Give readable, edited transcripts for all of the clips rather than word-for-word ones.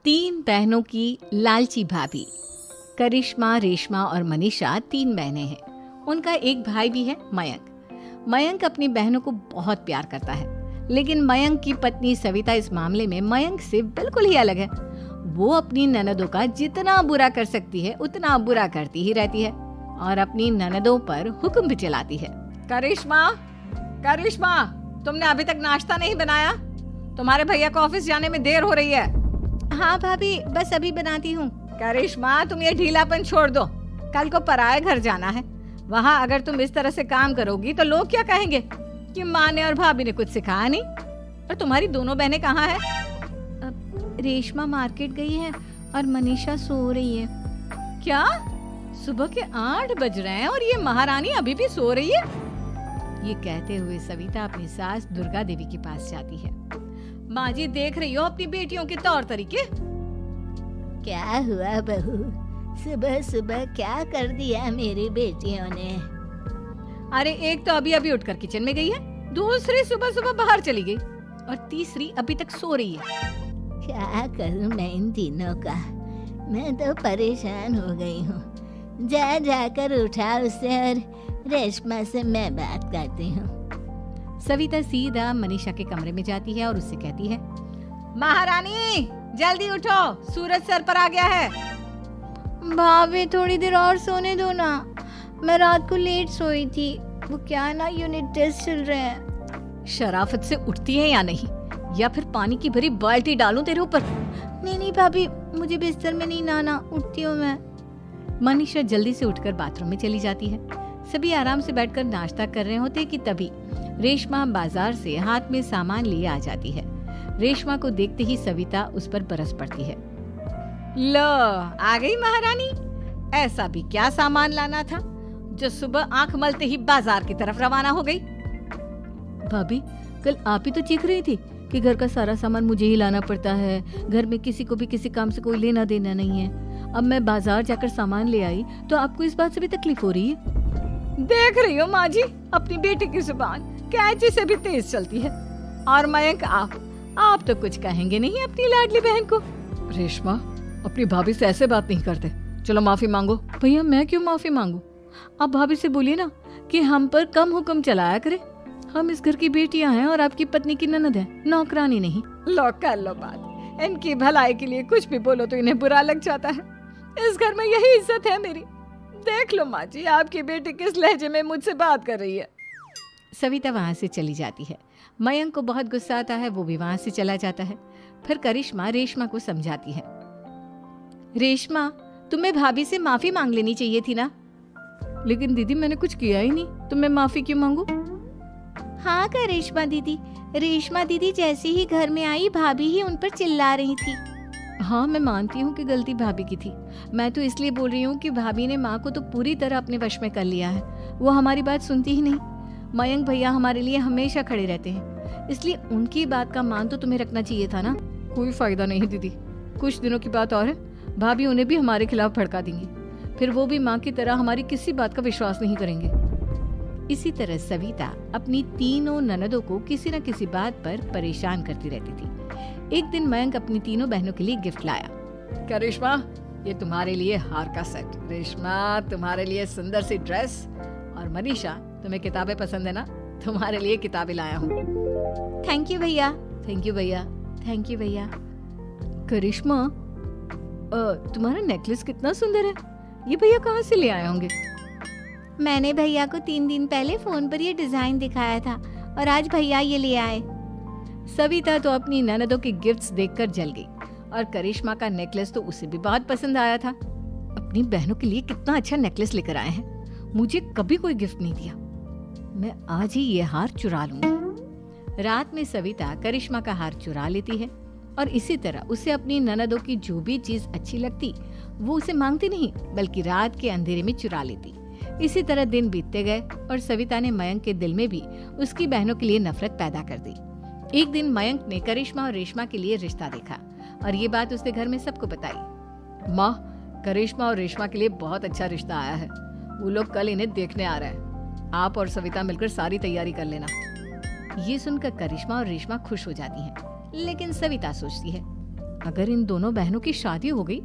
तीन बहनों की लालची भाभी। करिश्मा, रेशमा और मनीषा तीन बहनें हैं। उनका एक भाई भी है, मयंक। मयंक अपनी बहनों को बहुत प्यार करता है, लेकिन मयंक की पत्नी सविता इस मामले में मयंक से बिल्कुल ही अलग है। वो अपनी ननदों का जितना बुरा कर सकती है उतना बुरा करती ही रहती है और अपनी ननदों पर हुक्म भी चलाती है। करिश्मा, करिश्मा, तुमने अभी तक नाश्ता नहीं बनाया? तुम्हारे भैया को ऑफिस जाने में देर हो रही है। हाँ भाभी, बस अभी बनाती हूँ। करिश्मा, तुम ये ढीलापन छोड़ दो। कल को पराये घर जाना है। वहाँ अगर तुम इस तरह से काम करोगी तो लोग क्या कहेंगे कि माँ ने और भाभी ने कुछ सिखाया नहीं। और तुम्हारी दोनों बहनें कहाँ है? रेशमा मार्केट गई है और मनीषा सो रही है। क्या? सुबह के 8 बज रहे हैं और ये महारानी अभी भी सो रही है? ये कहते हुए सविता अपनी सास दुर्गा देवी के पास जाती है। माँ जी, देख रही हो अपनी बेटियों के तौर तरीके? क्या हुआ बहू, सुबह सुबह क्या कर दिया मेरी बेटियों ने? अरे एक तो अभी अभी उठकर किचन में गई है, दूसरी सुबह सुबह बाहर चली गई और तीसरी अभी तक सो रही है। क्या करूं मैं इन तीनों का, मैं तो परेशान हो गई हूँ। जा जाकर उठा उसे और रेशमा से मैं बात करती हूँ। सविता सीधा मनीषा के कमरे में जाती है और उससे कहती है, महारानी जल्दी उठो, सूरज सर पर आ गया है। भाभी थोड़ी देर और सोने दो ना, मैं रात को लेट सोई थी। वो क्या ना, यूनिट टेस्ट चल रहे हैं। शराफत से उठती है या नहीं, या फिर पानी की भरी बाल्टी डालूं तेरे ऊपर? नहीं भाभी, मुझे बिस्तर में नहीं लाना, उठती हूँ मैं। मनीषा जल्दी से उठकर बाथरूम में चली जाती है। सभी आराम से बैठकर नाश्ता कर रहे होते कि तभी रेशमा बाजार से हाथ में सामान लिए आ जाती है। रेशमा को देखते ही सविता उस पर बरस पड़ती है। लो, आ गई महारानी। ऐसा भी क्या सामान लाना था जो सुबह आंख मलते ही बाजार की तरफ रवाना हो गई? भाभी, कल आप ही तो चीख रही थी कि घर का सारा सामान मुझे ही लाना पड़ता है, घर में किसी को भी किसी काम से कोई लेना देना नहीं है। अब मैं बाजार जाकर सामान ले आई तो आपको इस बात से भी तकलीफ हो रही है? देख रही हो माँ जी, अपनी बेटी की जुबान कैंची से भी तेज चलती है। और मयंक, आप तो कुछ कहेंगे नहीं अपनी लाडली बहन को। रेशमा, अपनी भाभी से ऐसे बात नहीं करते। चलो माफी मांगो। भैया, मैं क्यों माफी मांगू? आप भाभी से बोलिए ना कि हम पर कम हुक्म चलाया करे। हम इस घर की बेटियां हैं और आपकी पत्नी की ननद है, नौकरानी नहीं। लो कर लो बात। इनकी भलाई के लिए कुछ भी बोलो तो इन्हें बुरा लग जाता है। इस घर में यही इज्जत है मेरी। देख लो माँ जी, आपकी बेटी किस लहजे में मुझसे बात कर रही है। सविता वहाँ से चली जाती है। मयंक को बहुत गुस्सा आता है, वो भी वहाँ से चला जाता है। फिर करिश्मा रेशमा को समझाती है। रेशमा, तुम्हें भाभी से माफी मांग लेनी चाहिए थी ना। लेकिन दीदी, मैंने कुछ किया ही नहीं तो मैं माफी क्यों मांगू? हाँ करिश्मा दीदी, रेशमा दीदी जैसे ही घर में आई भाभी ही उन पर चिल्ला रही थी। हाँ, मैं मानती हूँ कि गलती भाभी की थी। मैं तो इसलिए बोल रही हूँ कि भाभी ने माँ को तो पूरी तरह अपने वश में कर लिया है। वो हमारी बात सुनती ही नहीं। मयंक भैया हमारे लिए हमेशा खड़े रहते हैं, इसलिए उनकी बात का मान तो तुम्हें रखना चाहिए था ना। कोई फायदा नहीं दीदी, कुछ दिनों की बात और है, भाभी उन्हें भी हमारे खिलाफ भड़का देंगी। फिर वो भी माँ की तरह हमारी किसी बात का विश्वास नहीं करेंगे। इसी तरह सविता अपनी तीनों ननदों को किसी न किसी बात पर परेशान करती रहती थी। एक दिन मयंक अपनी तीनों बहनों के लिए गिफ्ट लाया। क्या रेशमा, ये तुम्हारे लिए हार का सेट। रेशमा, तुम्हारे लिए सुंदर सी ड्रेस। और मनीषा, तुम्हें किताबें पसंद है ना, तुम्हारे लिए किताबें लाया हूँ। थैंक यू भैया। थैंक यू भैया। थैंक यू भैया। करिश्मा, तुम्हारा नेकलेस कितना सुंदर है। ये भैया कहाँ से ले आए होंगे? मैंने भैया को 3 दिन पहले फोन पर ये डिजाइन दिखाया था और आज भैया ये ले आए। सविता तो अपनी ननदों के गिफ्ट्स देखकर जल गई और करिश्मा का नेकलेस तो उसे भी बहुत पसंद आया था। अपनी बहनों के लिए कितना अच्छा नेकलेस लेकर आए हैं, मुझे कभी कोई गिफ्ट नहीं दिया। मैं आज ही ये हार चुरा लूंगी। रात में सविता करिश्मा का हार चुरा लेती है और इसी तरह उसे अपनी ननदों की जो भी चीज अच्छी लगती वो उसे मांगती नहीं, बल्कि रात के अंधेरे में चुरा लेती। इसी तरह दिन बीतते गए और सविता ने मयंक के दिल में भी उसकी बहनों के लिए नफरत पैदा कर दी। एक दिन मयंक ने करिश्मा और रेशमा के लिए रिश्ता देखा और ये बात उसने घर में सबको बताई। माँ, करिश्मा और रेशमा के लिए बहुत अच्छा रिश्ता आया है। वो लोग कल इन्हें देखने आ रहे हैं। आप और सविता मिलकर सारी तैयारी कर लेना। ये सुनकर करिश्मा और रेशमा खुश हो जाती हैं, लेकिन सविता सोचती है, अगर इन दोनों बहनों की शादी हो गई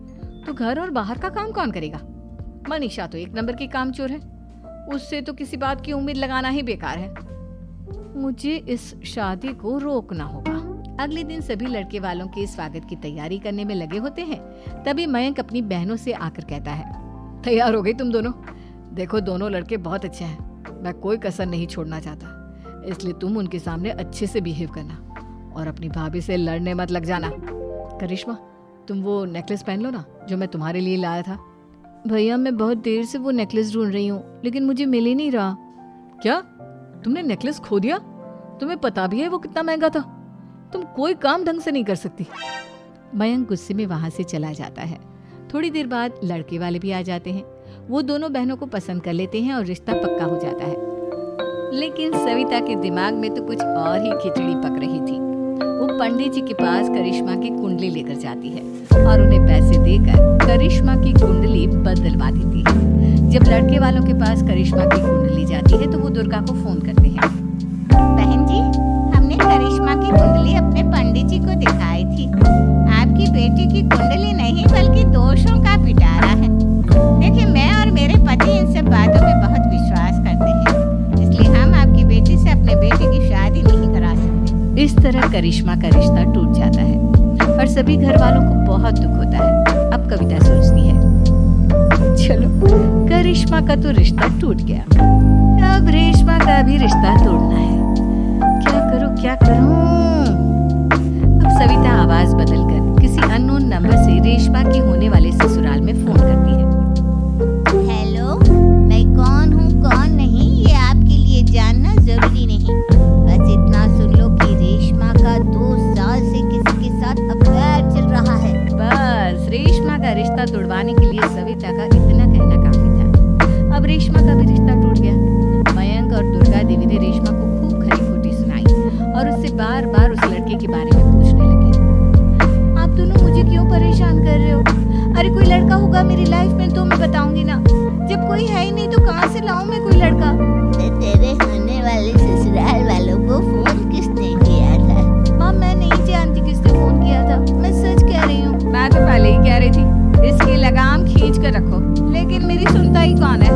तो घर और बाहर का काम कौन करेगा? मनीषा तो एक नंबर की कामचोर है, उससे तो किसी बात की उम्मीद लगाना ही बेकार है। मुझे इस शादी को रोकना होगा। अगले दिन सभी लड़के वालों के स्वागत की तैयारी करने में लगे होते हैं। तभी मयंक अपनी बहनों से आकर कहता है, तैयार हो गई तुम दोनों? देखो दोनों लड़के बहुत अच्छे हैं, मैं कोई कसर नहीं छोड़ना चाहता, इसलिए तुम उनके सामने अच्छे से बिहेव करना और अपनी भाभी से लड़ने मत लग जाना। करिश्मा, तुम वो नेकलेस पहन लो ना जो मैं तुम्हारे लिए लाया था। भैया मैं बहुत देर से वो नेकलेस ढूंढ रही हूँ, लेकिन मुझे मिल ही नहीं रहा। क्या तुमने नेकलेस खो दिया? तुम्हें पता भी है वो कितना महंगा था? तुम कोई काम ढंग से नहीं कर सकती। मयंक गुस्से में वहां से चला जाता है। थोड़ी देर बाद लड़के वाले भी आ जाते हैं। वो दोनों बहनों को पसंद कर लेते हैं और रिश्ता पक्का हो जाता है। लेकिन सविता के दिमाग में तो कुछ और ही खिचड़ी पक रही थी। वो पंडित जी के पास करिश्मा की कुंडली लेकर जाती है और उन्हें पैसे देकर करिश्मा की कुंडली बदलवा देती है। जब लड़के वालों के पास करिश्मा की कुंडली जाती है तो वो दुर्गा को फोन करते हैं। बहन जी, हमने करिश्मा की कुंडली अपने पंडित जी को दिखाई थी। आपकी बेटी की कुंडली नहीं बल्कि दोषों का पिटारा है। देखिए, मैं और मेरे पति इन सब बातों में बहुत विश्वास करते हैं, इसलिए हम आपकी बेटी से अपने बेटे की शादी नहीं करा सकते। इस तरह करिश्मा का रिश्ता टूट जाता है और सभी घर वालों को बहुत दुख होता है। अब कविता सोचती है, चलो करिश्मा का तो रिश्ता टूट गया, अब रेशमा का भी रिश्ता तोड़ना है। क्या करूं? अब सविता आवाज बदलकर किसी अननोन नंबर से रेशमा के होने वाले ससुराल में फोन करती है। हेलो, मैं कौन हूँ कौन नहीं ये आपके लिए जानना जरूरी नहीं, बस इतना सुन लो कि रेशमा का 2 साल से किसी के साथ अफेयर चल रहा है। बस रेशमा का रिश्ता तोड़वाने के लिए सविता का इतना कहना काफी था। अब रेशमा का भी रिश्ता टूट गया। मयंक और दुर्गा देवी ने रेशमा को खूब खरी खोटी सुनाई और उससे बार बार उस लड़के के बारे में पूछने लगे। आप दोनों मुझे क्यों परेशान कर रहे हो? अरे कोई लड़का होगा मेरी लाइफ में तो मैं बताऊंगी ना, जब कोई है ही नहीं तो कहाँ से लाऊं मैं कोई लड़का? तेरे होने वाले ससुराल वालों को फोन किसने किया था? माँ मैं नहीं जानती किसने फोन किया था, मैं सच कह रही हूँ। मैं तो पहले ही कह रही थी इसकी लगाम खींच कर रखो, लेकिन मेरी सुनता ही कौन है?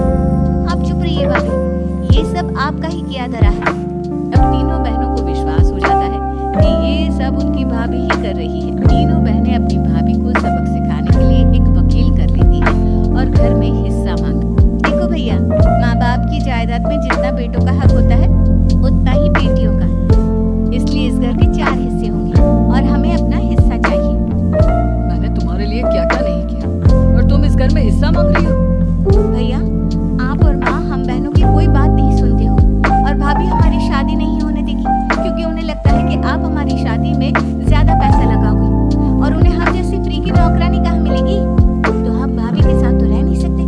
आप चुप रहिए भाभी, ये सब आपका ही किया धरा है। अब तीनों बहनों को विश्वास हो जाता है कि ये सब उनकी भाभी ही कर रही है। तीनों बहनें अपनी भाभी को सबक सिखाने के लिए एक वकील कर लेती है और घर में हिस्सा मांगती। देखो भैया, माँ बाप की जायदाद में जितना बेटों का हक होता है उतना ही बेटियों का, इसलिए इस घर के 4 हिस्से होंगे और हमें अपना हिस्सा चाहिए। मैंने तुम्हारे लिए क्या क्या नहीं किया और तुम इस घर में हिस्सा मांग रही हो? भैया, आप और माँ हम बहनों की कोई बात नहीं सुनते हो और भाभी हमारी शादी नहीं होने देगी, क्योंकि उन्हें लगता है कि आप हमारी शादी में ज्यादा पैसा लगाओगे और उन्हें हम जैसी फ्री की नौकरानी कहाँ मिलेगी। तो हम भाभी के साथ तो रह नहीं सकते,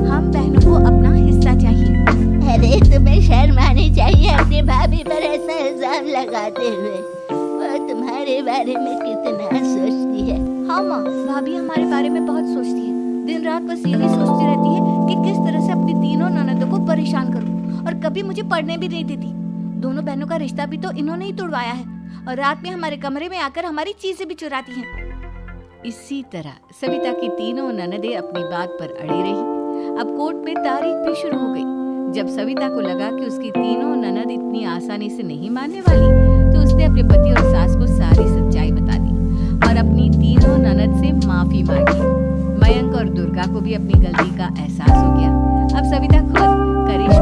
हम बहनों को अपना हिस्सा चाहिए। अरे तुम्हें शर्म आनी चाहिए अपनी भाभी पर ऐसा इल्जाम लगाते हुए। वो तुम्हारे बारे में कितना सोचती है। हाँ माँ, भाभी हमारे बारे में बहुत सोचती है। दिन रात बस यही सोचती रहती है कि किस तरह से अपनी तीनों ननदों को परेशान करूं, और कभी मुझे पढ़ने भी नहीं देती। दोनों बहनों का रिश्ता भी तो इन्होंने ही तोड़वाया है और रात में हमारे कमरे में आकर हमारी चीजें भी चुराती हैं। इसी तरह सविता की तीनों ननदें अपनी बात पर अड़ी रही। अब कोर्ट में तारीख भी शुरू हो गई। जब सविता को लगा कि उसकी तीनों ननद इतनी आसानी से नहीं मानने वाली, तो उसने अपने पति और सास को सारी सच्चाई बता दी और अपनी तीनों ननद से माफी मांगी। मयंक और दुर्गा को भी अपनी गलती का एहसास हो गया। अब सविता खुद करिश्मा